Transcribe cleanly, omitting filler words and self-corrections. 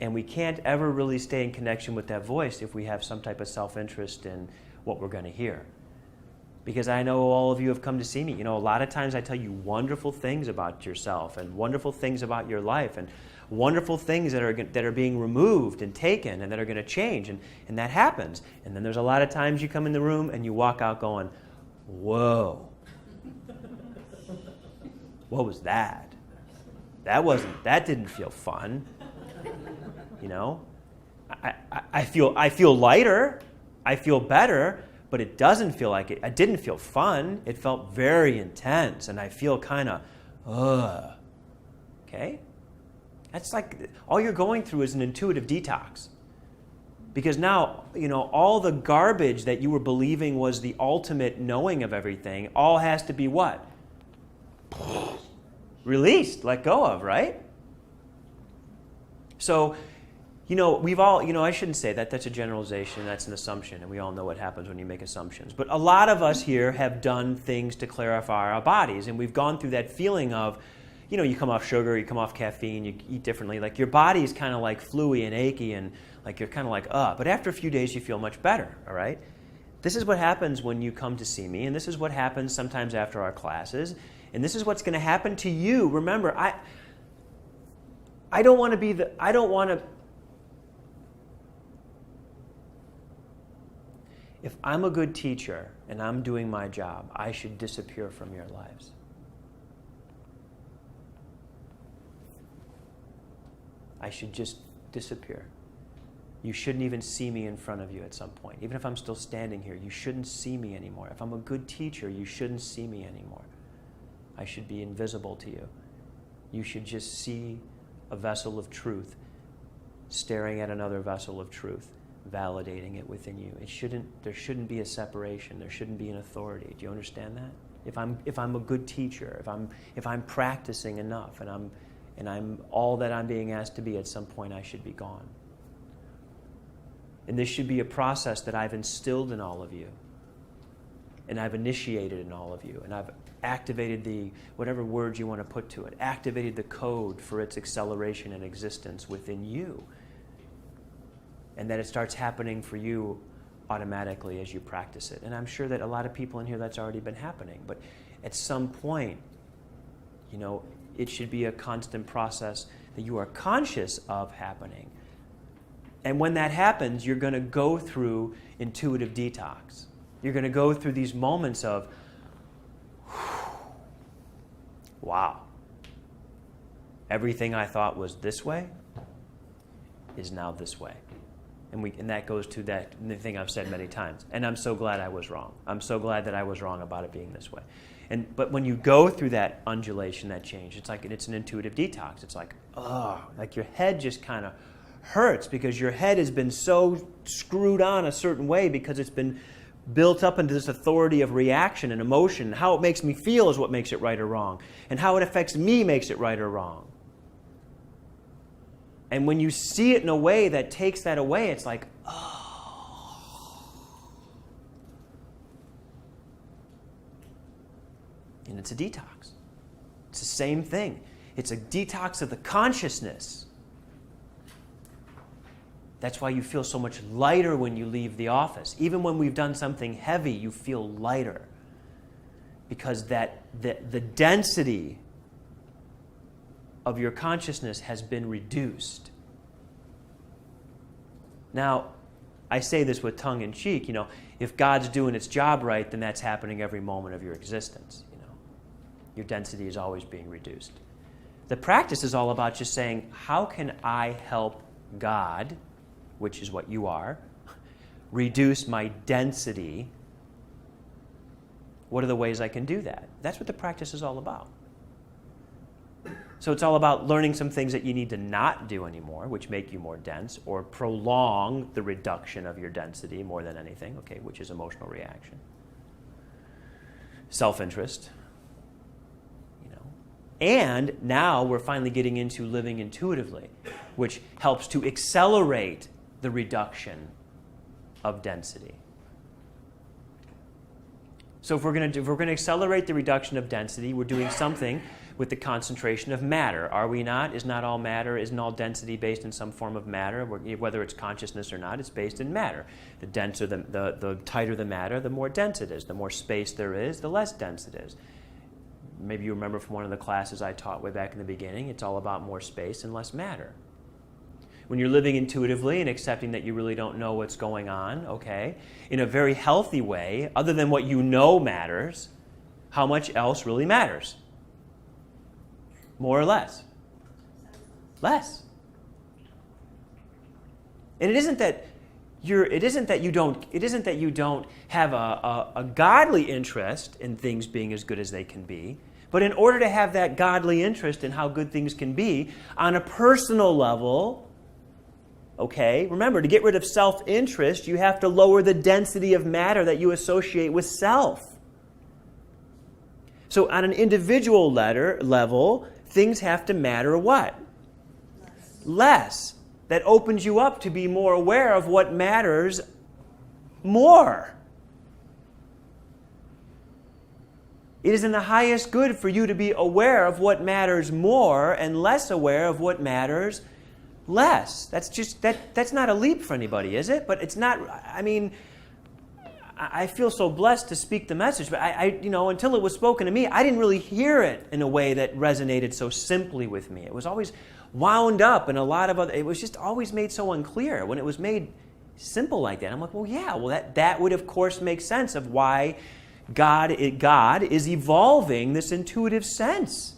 And we can't ever really stay in connection with that voice if we have some type of self-interest in what we're going to hear. Because I know all of you have come to see me. You know, a lot of times I tell you wonderful things about yourself and wonderful things about your life and wonderful things that are being removed and taken and that are going to change. And that happens. And then there's a lot of times you come in the room and you walk out going, whoa. What was that? That didn't feel fun. You know, I feel lighter, I feel better, but it doesn't feel like it. I didn't feel fun. It felt very intense, and I feel kind of, okay? That's like all you're going through is an intuitive detox, because now you know all the garbage that you were believing was the ultimate knowing of everything. All has to be what? Released, let go of, right? So. You know, we've all, you know, I shouldn't say that. That's a generalization. That's an assumption. And we all know what happens when you make assumptions. But a lot of us here have done things to clarify our bodies. And we've gone through that feeling of, you know, you come off sugar, you come off caffeine, you eat differently. Like your body's kind of like fluey and achy and like you're kind of like, But after a few days, you feel much better, all right? This is what happens when you come to see me. And this is what happens sometimes after our classes. And this is what's going to happen to you. Remember, I don't want to If I'm a good teacher and I'm doing my job, I should disappear from your lives. I should just disappear. You shouldn't even see me in front of you at some point. Even if I'm still standing here, you shouldn't see me anymore. If I'm a good teacher, you shouldn't see me anymore. I should be invisible to you. You should just see a vessel of truth staring at another vessel of truth, validating it within you. There shouldn't be a separation. There shouldn't be an authority. Do you understand that? If I'm a good teacher, if I'm practicing enough, and I'm all that I'm being asked to be, at some point I should be gone. And this should be a process that I've instilled in all of you, and I've initiated in all of you, and I've activated the whatever words you want to put to it, activated the code for its acceleration and existence within you. And that it starts happening for you automatically as you practice it. And I'm sure that a lot of people in here, that's already been happening. But at some point, you know, it should be a constant process that you are conscious of happening. And when that happens, you're going to go through intuitive detox. You're going to go through these moments of, wow, everything I thought was this way is now this way. And that goes to that thing I've said many times. And I'm so glad I was wrong. I'm so glad that I was wrong about it being this way. But when you go through that undulation, that change, it's an intuitive detox. It's like, like your head just kind of hurts because your head has been so screwed on a certain way because it's been built up into this authority of reaction and emotion. How it makes me feel is what makes it right or wrong. And how it affects me makes it right or wrong. And when you see it in a way that takes that away, it's like, And it's a detox. It's the same thing. It's a detox of the consciousness. That's why you feel so much lighter when you leave the office. Even when we've done something heavy, you feel lighter. Because the density of your consciousness has been reduced. Now, I say this with tongue in cheek, if God's doing its job right, then that's happening every moment of your existence. Your density is always being reduced. The practice is all about just saying, how can I help God, which is what you are, reduce my density? What are the ways I can do that? That's what the practice is all about. So it's all about learning some things that you need to not do anymore, which make you more dense, or prolong the reduction of your density more than anything, okay, which is emotional reaction. Self-interest. And now we're finally getting into living intuitively, which helps to accelerate the reduction of density. So if we're going to accelerate the reduction of density, we're doing something with the concentration of matter, are we not? Is not all matter, isn't all density based in some form of matter? Whether it's consciousness or not, it's based in matter. The denser, the tighter the matter, the more dense it is. The more space there is, the less dense it is. Maybe you remember from one of the classes I taught way back in the beginning, it's all about more space and less matter. When you're living intuitively and accepting that you really don't know what's going on, okay, in a very healthy way, other than what you know matters, how much else really matters? More or less? Less. And it isn't that you don't have a godly interest in things being as good as they can be, but in order to have that godly interest in how good things can be on a personal level, okay, remember, to get rid of self-interest, you have to lower the density of matter that you associate with self. So on an individual level, things have to matter what? Less. That opens you up to be more aware of what matters more. It is in the highest good for you to be aware of what matters more and less aware of what matters less. That's not a leap for anybody, is it? But it's not, I mean, I feel so blessed to speak the message, but until it was spoken to me, I didn't really hear it in a way that resonated so simply with me. It was always wound up in a lot of other, it was just always made so unclear. When it was made simple like that, I'm like, well, yeah, that would of course make sense of why God is evolving this intuitive sense.